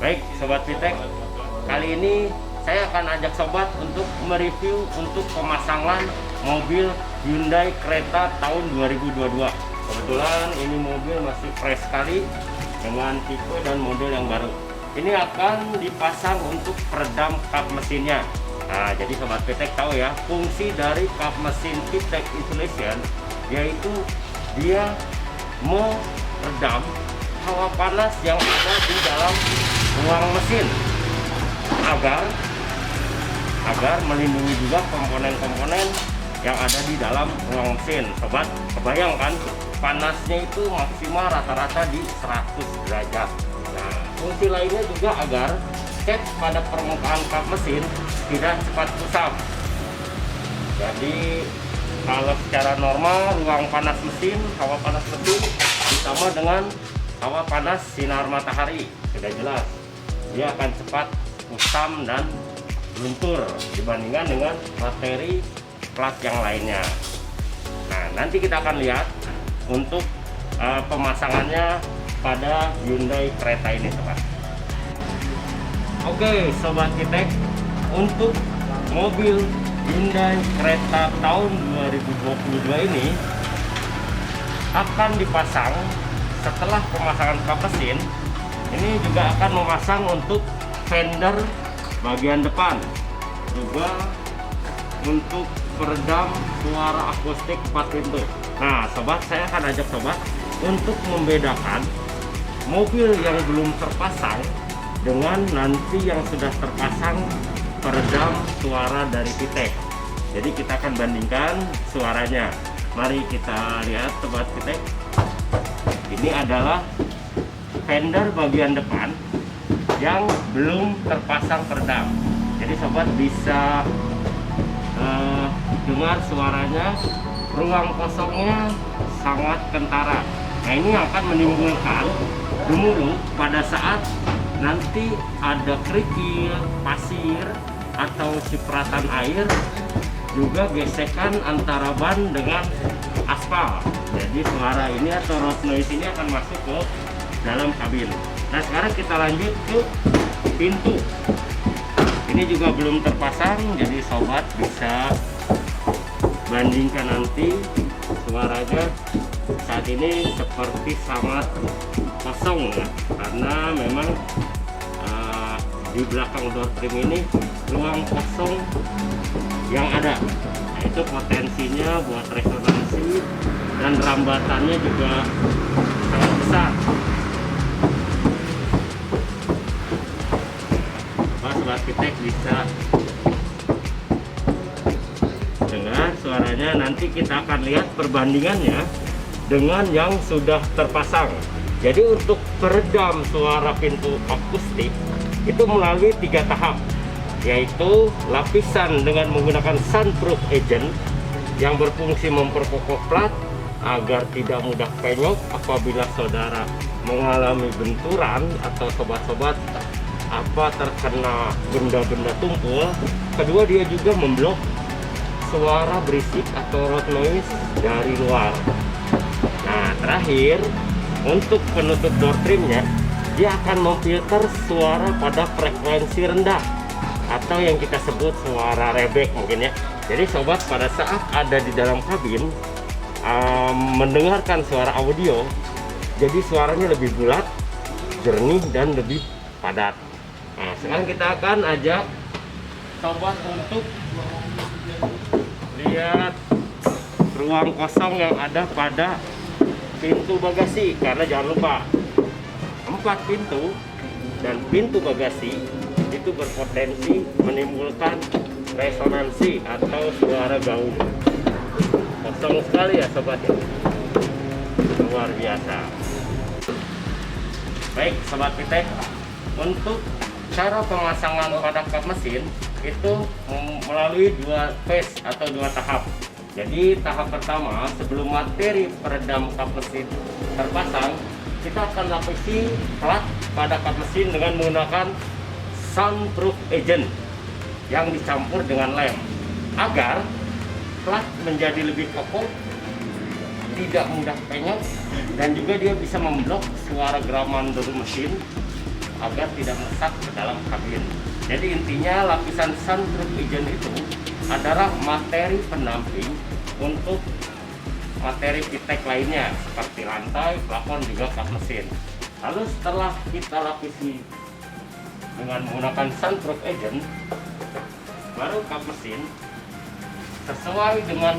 Baik Sobat Pitek, kali ini saya akan ajak sobat untuk mereview untuk pemasangan mobil Hyundai Creta tahun 2022. Kebetulan ini mobil masih fresh sekali dengan tipe dan model yang baru. Ini akan dipasang untuk peredam kap mesinnya. Nah, jadi Sobat Pitek tahu ya, fungsi dari kap mesin Pitek Insulation yaitu dia meredam hawa panas yang ada di dalam ruang mesin agar melindungi juga komponen-komponen yang ada di dalam ruang mesin. Sobat, kebayangkan panasnya itu maksimal rata-rata di 100 derajat. Nah, fungsi lainnya juga agar cat pada permukaan kap mesin tidak cepat kusam. Jadi kalau secara normal ruang panas mesin, hawa panas mesin ditambah dengan hawa panas sinar matahari, sudah jelas dia akan cepat kusam dan luntur dibandingkan dengan materi plat yang lainnya. Nah, nanti kita akan lihat untuk pemasangannya pada Hyundai Creta ini, sobat. Oke, Sobat Pitek, untuk mobil Hyundai Creta tahun 2022 ini akan dipasang setelah pemasangan kap mesin. Ini juga akan memasang untuk fender bagian depan, juga untuk peredam suara akustik 4 pintu. Nah, sobat, saya akan ajak sobat untuk membedakan mobil yang belum terpasang dengan nanti yang sudah terpasang peredam suara dari Pitek. Jadi kita akan bandingkan suaranya. Mari kita lihat, Sobat Pitek. Ini adalah fender bagian depan yang belum terpasang peredam. Jadi sobat bisa dengar suaranya, ruang kosongnya sangat kentara. Nah, ini akan menimbulkan gemuruh pada saat nanti ada kerikil, pasir, atau cipratan air, juga gesekan antara ban dengan aspal. Jadi suara ini atau road noise ini akan masuk ke dalam kabin. Nah, sekarang kita lanjut ke pintu. Ini juga belum terpasang, jadi sobat bisa bandingkan nanti suaranya. Saat ini seperti sangat kosong ya, karena memang di belakang door trim ini ruang kosong yang ada. Nah, itu potensinya buat resonansi dan rambatannya juga sangat besar. Sobat Pitek bisa dengar suaranya. Nanti kita akan lihat perbandingannya dengan yang sudah terpasang. Jadi untuk peredam suara pintu akustik itu melalui 3 tahap, yaitu lapisan dengan menggunakan sunproof agent yang berfungsi memperkokoh plat agar tidak mudah penyok apabila saudara mengalami benturan atau sobat-sobat terkena benda-benda tumpul. Kedua, dia juga memblok suara berisik atau road noise dari luar. Nah, terakhir untuk penutup door trimnya, dia akan memfilter suara pada frekuensi rendah atau yang kita sebut suara rebek mungkin ya. Jadi sobat, pada saat ada di dalam kabin mendengarkan suara audio, jadi suaranya lebih bulat, jernih, dan lebih padat. Nah, sekarang kita akan ajak sobat untuk lihat ruang kosong yang ada pada pintu bagasi, karena jangan lupa 4 pintu dan pintu bagasi itu berpotensi menimbulkan resonansi atau suara gaung. Kosong sekali ya sobat ya, luar biasa. Baik Sobat Pitek, untuk cara pemasangan pada kap mesin itu melalui 2 phase atau 2 tahap. Jadi tahap pertama, sebelum materi peredam kap mesin terpasang, kita akan lapisi plat pada kap mesin dengan menggunakan sunproof agent yang dicampur dengan lem agar plat menjadi lebih kokoh, tidak mudah penyok, dan juga dia bisa memblok suara geraman dari mesin agar tidak merusak ke dalam kabin. Jadi intinya lapisan sunroof agent itu adalah materi pendamping untuk materi VTEC lainnya seperti lantai, plafon, juga kap mesin. Lalu setelah kita lapisi dengan menggunakan sunroof agent, baru kap mesin sesuai dengan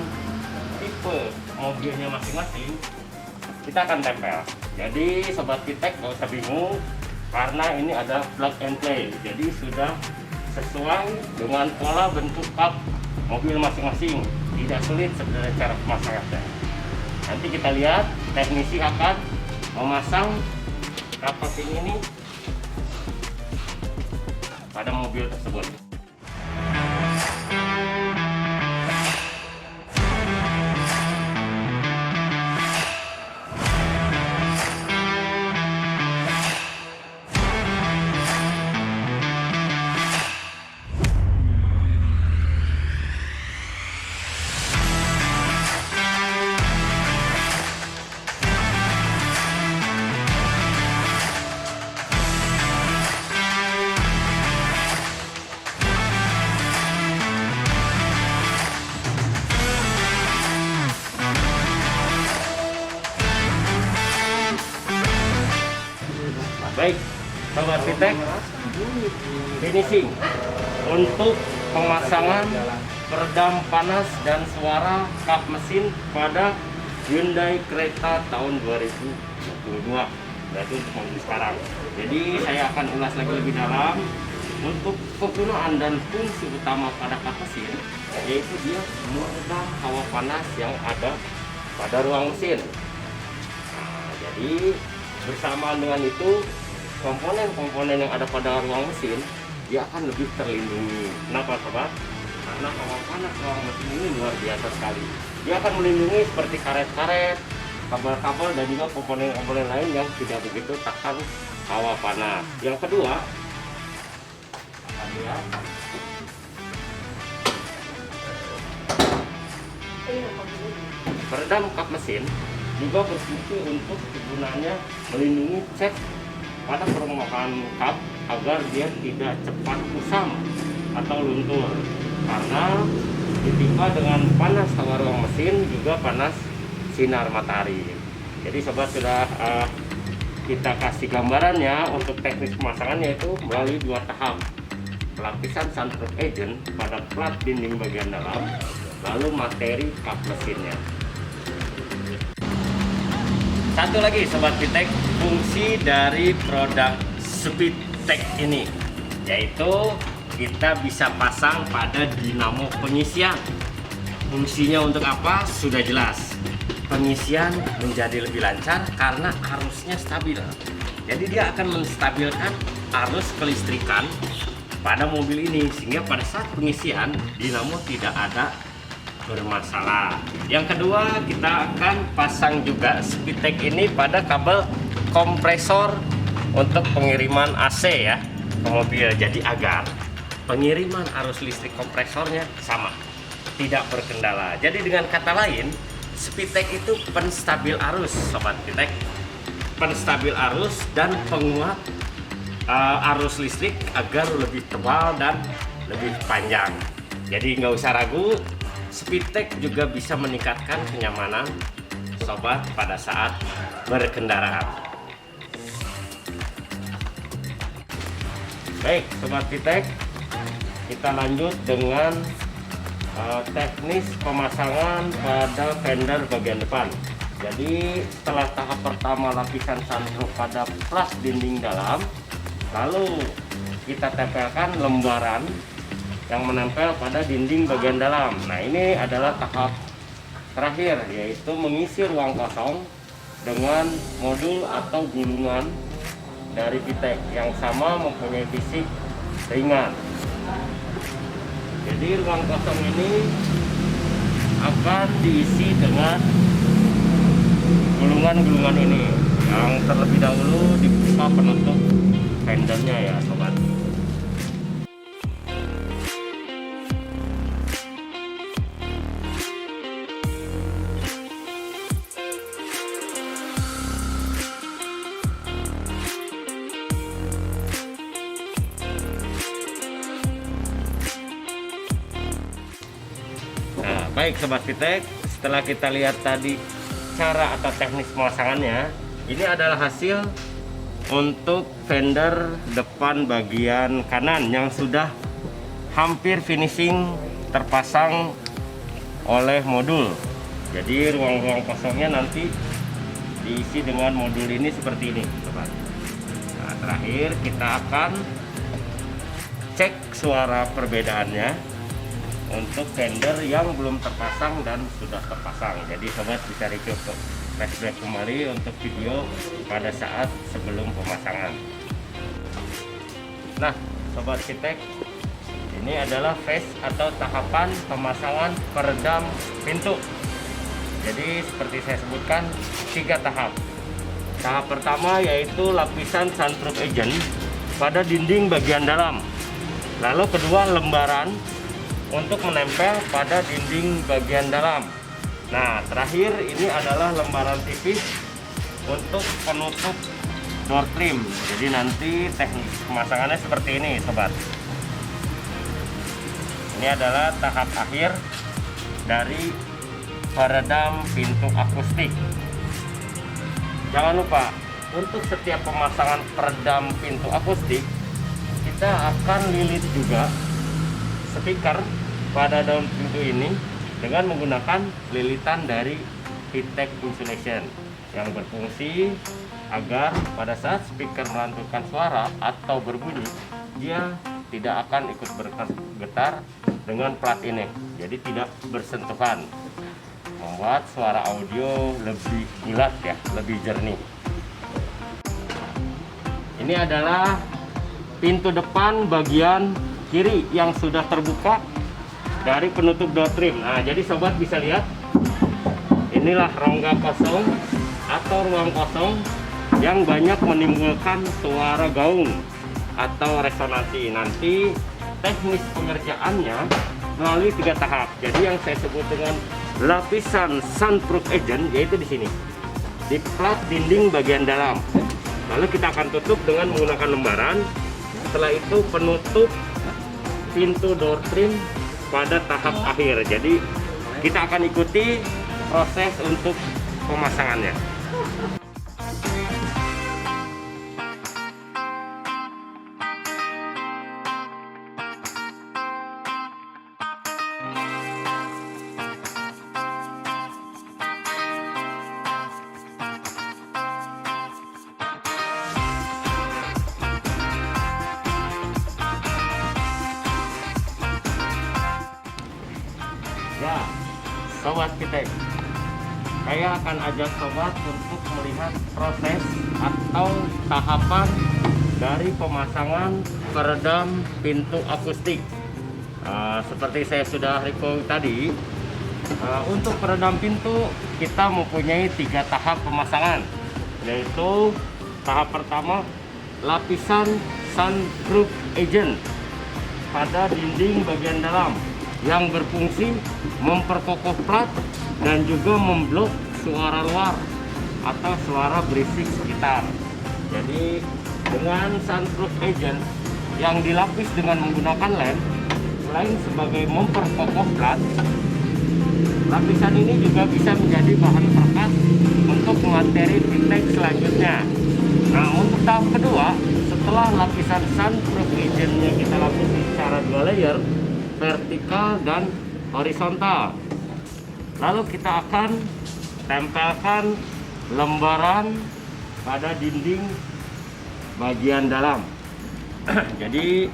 tipe mobilnya masing-masing kita akan tempel. Jadi sobat VTEC nggak usah bingung karena ini ada plug and play. Jadi sudah sesuai dengan pola bentuk kap mobil masing-masing, tidak sulit sebenarnya cara pemasangannya. Nanti kita lihat teknisi akan memasang kap mesin ini pada mobil tersebut. Baik, sobat VTEC, finishing untuk pemasangan peredam panas dan suara kap mesin pada Hyundai Creta tahun 2022. Berarti untuk mobil sekarang. Jadi saya akan ulas lagi lebih dalam untuk kegunaan dan fungsi utama pada kap mesin, yaitu dia meredam hawa panas yang ada pada ruang mesin. Nah, jadi bersamaan dengan itu, komponen-komponen yang ada pada ruang mesin dia akan lebih terlindungi. Kenapa sobat? Karena hawa panas ruang mesin ini luar biasa sekali. Dia akan melindungi seperti karet-karet, kabel-kabel, dan juga komponen-komponen lain yang tidak begitu tahan hawa panas. Yang kedua, lihat peredam kap mesin juga berfungsi untuk kegunaannya melindungi cat pada permukaan kap agar dia tidak cepat kusam atau luntur, karena ditimpa dengan panas hawa ruang mesin juga panas sinar matahari. Jadi sobat sudah kita kasih gambarannya untuk teknis pemasangannya itu melalui dua tahap: pelapisan sunroof agent pada plat dinding bagian dalam, lalu materi kap mesinnya. Satu lagi sobat VTEC, fungsi dari produk SpeedTech ini, yaitu kita bisa pasang pada dinamo pengisian. Fungsinya untuk apa? Sudah jelas. Pengisian menjadi lebih lancar karena arusnya stabil. Jadi dia akan menstabilkan arus kelistrikan pada mobil ini, sehingga pada saat pengisian dinamo tidak ada bermasalah. Yang kedua, kita akan pasang juga SpeedTech ini pada kabel kompresor untuk pengiriman AC ya ke mobil. Jadi agar pengiriman arus listrik kompresornya sama, tidak berkendala. Jadi dengan kata lain, SpeedTech itu penstabil arus sobat VTEC, penstabil arus dan penguat arus listrik agar lebih tebal dan lebih panjang. Jadi nggak usah ragu, SpeedTech juga bisa meningkatkan kenyamanan sobat pada saat berkendara. Baik sobat VTEC, kita lanjut dengan teknis pemasangan pada fender bagian depan. Jadi setelah tahap pertama lapisan sunroof pada plat dinding dalam, lalu kita tempelkan lembaran yang menempel pada dinding bagian dalam. Nah, ini adalah tahap terakhir, yaitu mengisi ruang kosong dengan modul atau gulungan dari VTEC yang sama mempunyai fisik ringan. Jadi ruang kosong ini akan diisi dengan gulungan-gulungan ini yang terlebih dahulu dibuka penutup fendernya ya sobat. Baik Sobat Vitek, setelah kita lihat tadi cara atau teknis pemasangannya, ini adalah hasil untuk fender depan bagian kanan yang sudah hampir finishing terpasang oleh modul. Jadi ruang-ruang kosongnya nanti diisi dengan modul ini seperti ini, sobat. Nah, terakhir kita akan cek suara perbedaannya untuk fender yang belum terpasang dan sudah terpasang. Jadi sobat bisa review flashback kembali untuk video pada saat sebelum pemasangan. Nah Sobat Vitek, ini adalah phase atau tahapan pemasangan peredam pintu. Jadi seperti saya sebutkan 3 tahap. Tahap pertama yaitu lapisan sunroof agent pada dinding bagian dalam. Lalu kedua, lembaran untuk menempel pada dinding bagian dalam. Nah terakhir ini adalah lembaran tipis untuk penutup door trim. Jadi nanti teknik pemasangannya seperti ini sobat. Ini adalah tahap akhir dari peredam pintu akustik. Jangan lupa untuk setiap pemasangan peredam pintu akustik kita akan lilit juga speaker pada daun pintu ini dengan menggunakan lilitan dari Vitek Insulation yang berfungsi agar pada saat speaker melantulkan suara atau berbunyi, dia tidak akan ikut bergetar dengan plat ini, jadi tidak bersentuhan, membuat suara audio lebih bulat ya, lebih jernih. Ini adalah pintu depan bagian kiri yang sudah terbuka dari penutup door trim. Nah jadi sobat bisa lihat, inilah rongga kosong atau ruang kosong yang banyak menimbulkan suara gaung atau resonansi. Nanti teknis pengerjaannya melalui 3 tahap. Jadi yang saya sebut dengan lapisan sunroof agent yaitu di sini, di plat dinding bagian dalam. Lalu kita akan tutup dengan menggunakan lembaran. Setelah itu penutup pintu door trim pada tahap akhir. Jadi kita akan ikuti proses untuk pemasangannya. Ya, Sobat Vitek, saya akan ajak sobat untuk melihat proses atau tahapan dari pemasangan peredam pintu akustik. Seperti saya sudah review tadi, untuk peredam pintu kita mempunyai 3 tahap pemasangan, yaitu tahap pertama lapisan sunroof agent pada dinding bagian dalam yang berfungsi memperkokoh plat dan juga memblok suara luar atau suara berisik sekitar. Jadi dengan sunroof agent yang dilapis dengan menggunakan lem, selain sebagai memperkokoh plat, lapisan ini juga bisa menjadi bahan perekat untuk materi Vitek selanjutnya. Nah untuk tahap kedua, setelah lapisan sunroof agentnya kita lapisi secara 2 layer, vertikal dan horizontal, lalu kita akan tempelkan lembaran pada dinding bagian dalam. Jadi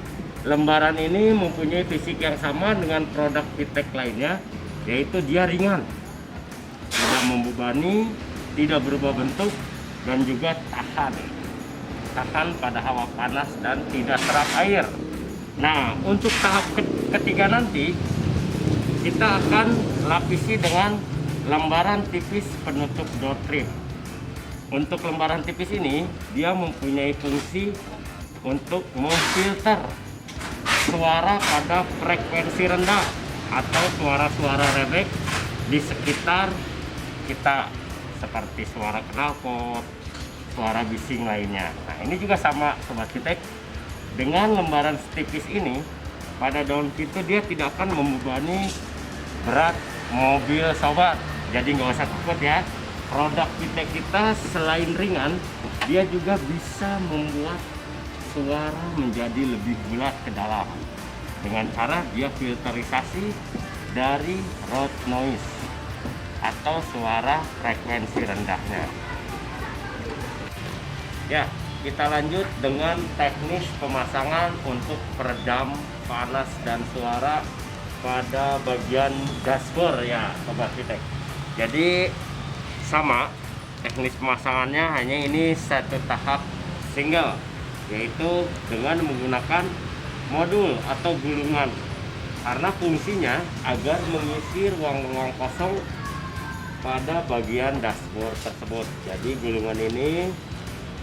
lembaran ini mempunyai fisik yang sama dengan produk Vitek lainnya, yaitu dia ringan, tidak membebani, tidak berubah bentuk, dan juga tahan pada hawa panas dan tidak serap air. Nah untuk tahap ketiga nanti kita akan lapisi dengan lembaran tipis penutup door trim. Untuk lembaran tipis ini dia mempunyai fungsi untuk memfilter suara pada frekuensi rendah atau suara-suara rebek di sekitar kita, seperti suara knalpot, suara bising lainnya. Nah ini juga sama Sobat Vitek, dengan lembaran tipis ini pada daun pintu dia tidak akan membebani berat mobil sobat. Jadi nggak usah takut ya. Produk VTEC kita selain ringan, dia juga bisa membuat suara menjadi lebih bulat ke dalam dengan cara dia filterisasi dari road noise atau suara frekuensi rendahnya. Ya, kita lanjut dengan teknis pemasangan untuk peredam panas dan suara pada bagian dashboard ya sobat VTEC. Jadi sama teknis pemasangannya, hanya ini satu tahap single, yaitu dengan menggunakan modul atau gulungan, karena fungsinya agar mengisi ruang-ruang kosong pada bagian dashboard tersebut. Jadi gulungan ini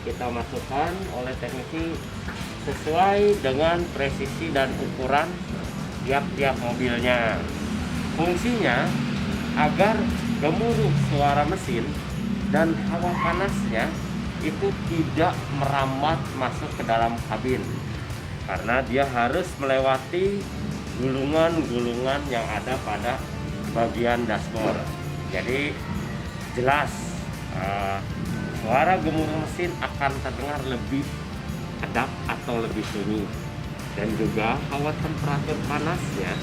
kita masukkan oleh teknisi sesuai dengan presisi dan ukuran tiap-tiap mobilnya. Fungsinya agar gemuruh suara mesin dan hawa panasnya itu tidak merambat masuk ke dalam kabin, karena dia harus melewati gulungan-gulungan yang ada pada bagian dashboard. Jadi jelas suara gemuruh mesin akan terdengar lebih kedap atau lebih sunyi, dan juga hawa temperatur panasnya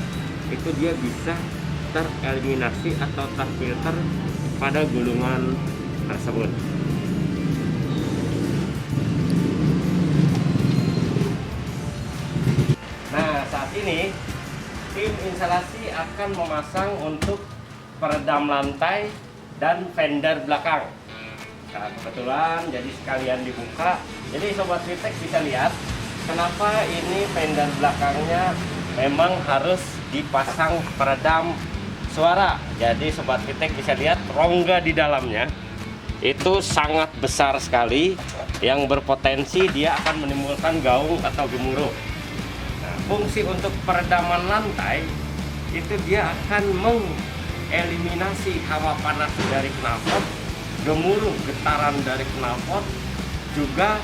itu dia bisa tereliminasi atau terfilter pada gulungan tersebut. Nah, saat ini tim instalasi akan memasang untuk peredam lantai dan fender belakang. Nah, kebetulan jadi sekalian dibuka. Jadi sobat VTEC bisa lihat kenapa ini fender belakangnya memang harus dipasang peredam suara. Jadi sobat VTEC bisa lihat rongga di dalamnya itu sangat besar sekali, yang berpotensi dia akan menimbulkan gaung atau gemuruh. Nah, fungsi untuk peredaman lantai itu dia akan mengeliminasi hawa panas dari knalpot, gemuruh getaran dari knalpot, juga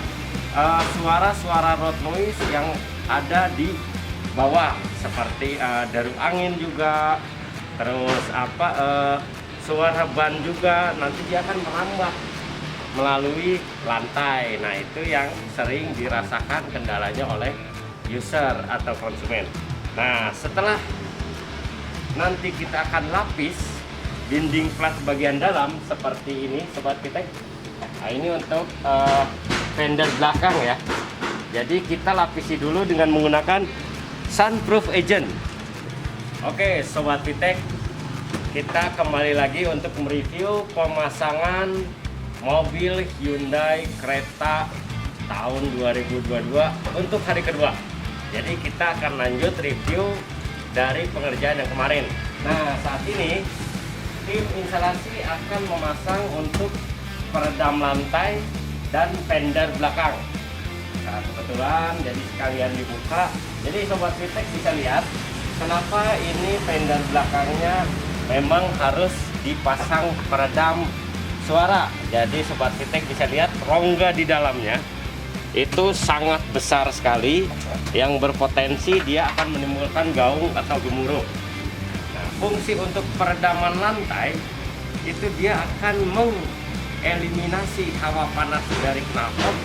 suara-suara road noise yang ada di bawah seperti deru angin juga, terus suara ban juga nanti dia akan merambat melalui lantai. Nah, itu yang sering dirasakan kendalanya oleh user atau konsumen. Nah, setelah nanti kita akan lapis dinding plat bagian dalam seperti ini sobat VTEC. Nah, ini untuk fender belakang ya. Jadi kita lapisi dulu dengan menggunakan sunroof agent. Oke sobat VTEC, kita kembali lagi untuk mereview pemasangan mobil Hyundai Creta tahun 2022 untuk hari kedua. Jadi kita akan lanjut review dari pengerjaan yang kemarin. Nah, saat ini tim instalasi akan memasang untuk peredam lantai dan fender belakang. Nah, kebetulan jadi sekalian dibuka. Jadi sobat VTEC bisa lihat kenapa ini fender belakangnya memang harus dipasang peredam suara. Jadi sobat VTEC bisa lihat rongga di dalamnya itu sangat besar sekali, yang berpotensi dia akan menimbulkan gaung atau gemuruh. Nah, fungsi untuk peredaman lantai itu dia akan mengeliminasi hawa panas dari knalpot,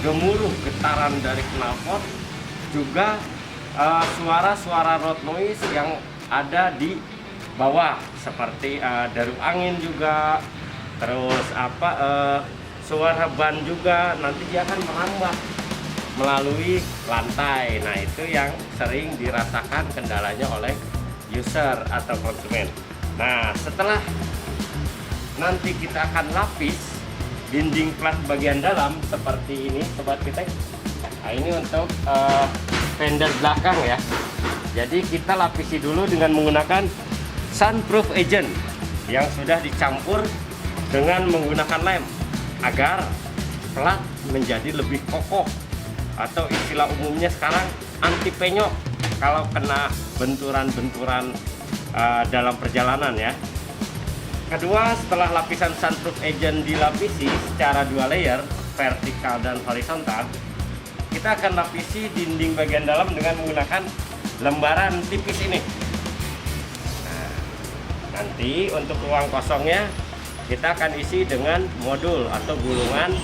gemuruh getaran dari knalpot, juga suara-suara road noise yang ada di bawah seperti deru angin juga, terus suara ban juga nanti dia akan merambat melalui lantai. Nah, itu yang sering dirasakan kendalanya oleh user atau konsumen. Nah, setelah nanti kita akan lapis dinding plat bagian dalam seperti ini sobat VTEC. Nah, ini untuk fender belakang ya. Jadi kita lapisi dulu dengan menggunakan sunroof agent yang sudah dicampur dengan menggunakan lem agar plat menjadi lebih kokoh, atau istilah umumnya sekarang anti penyok kalau kena benturan-benturan dalam perjalanan ya. Kedua, setelah lapisan sunroof agent dilapisi secara 2 layer, vertikal dan horizontal, kita akan lapisi dinding bagian dalam dengan menggunakan lembaran tipis ini. Nah, Nanti untuk ruang kosongnya kita akan isi dengan modul atau gulungan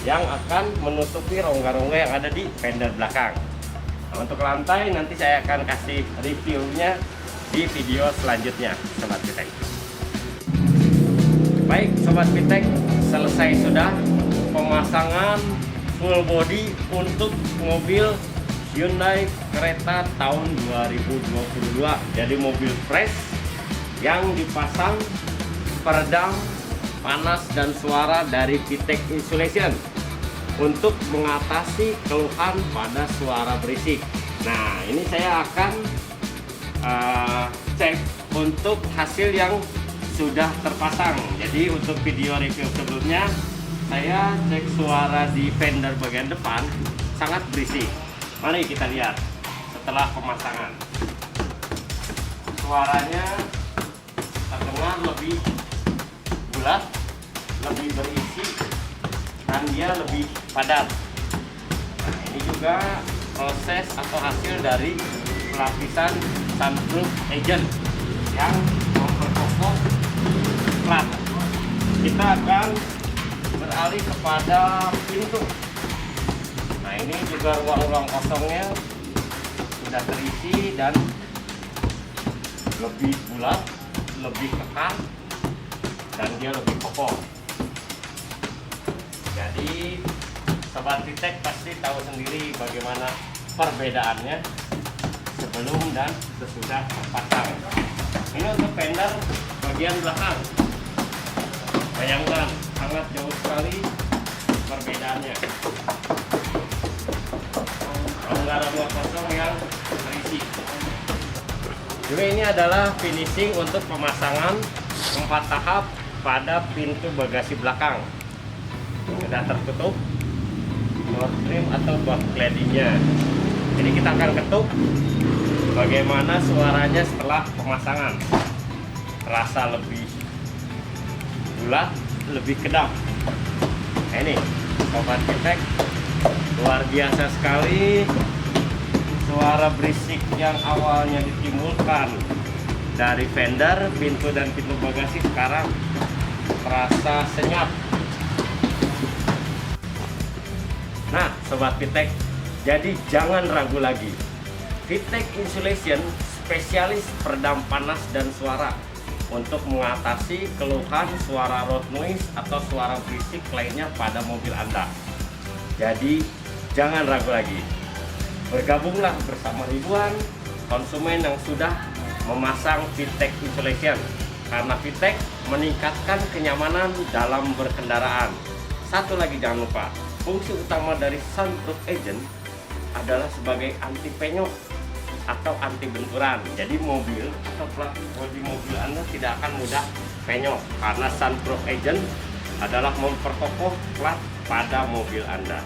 yang akan menutupi rongga-rongga yang ada di fender belakang. Nah, untuk lantai nanti saya akan kasih reviewnya di video selanjutnya, Sobat Pitek. Baik, Sobat Pitek, selesai sudah pemasangan full body untuk mobil Hyundai Creta tahun 2022. Jadi mobil fresh yang dipasang peredam panas dan suara dari Pitek Insulation untuk mengatasi keluhan pada suara berisik. Nah, ini saya akan cek untuk hasil yang sudah terpasang. Jadi untuk video review sebelumnya saya cek suara di fender bagian depan sangat berisik. Mari kita lihat setelah pemasangan. Suaranya terdengar lebih bulat, lebih berisi, dan dia lebih padat. Nah, ini juga proses atau hasil dari pelapisan sunroof agent yang memperkokoh plat. Kita akan beralih kepada pintu. Nah, ini juga ruang-ruang kosongnya sudah terisi dan lebih bulat, lebih kekar, dan dia lebih kokoh. Jadi Sobat Pitek pasti tahu sendiri bagaimana perbedaannya sebelum dan sesudah terpasang. Ini untuk fender bagian belakang. Bayangkan sangat jauh sekali perbedaannya. Rongga-rongga kosong yang terisi. Juga ini adalah finishing untuk pemasangan 4 tahap pada pintu bagasi belakang. Sudah tertutup door trim atau box claddingnya. Jadi kita akan ketuk bagaimana suaranya setelah pemasangan. Terasa lebih bulat, lebih kedap. Nah, ini Sobat Pitek, luar biasa sekali. Suara berisik yang awalnya ditimbulkan dari fender, pintu dan pintu bagasi sekarang terasa senyap. Nah, Sobat Pitek, jadi jangan ragu lagi. Pitek Insulation spesialis peredam panas dan suara untuk mengatasi keluhan suara road noise atau suara berisik lainnya pada mobil Anda. Jadi jangan ragu lagi. Bergabunglah bersama ribuan konsumen yang sudah memasang Pitek Insulation, karena Pitek meningkatkan kenyamanan dalam berkendaraan. Satu lagi jangan lupa, fungsi utama dari sunroof agent adalah sebagai anti penyok atau anti benturan. Jadi mobil atau plat bodi mobil Anda tidak akan mudah penyok, karena sunroof agent adalah memperkokoh plat pada mobil Anda.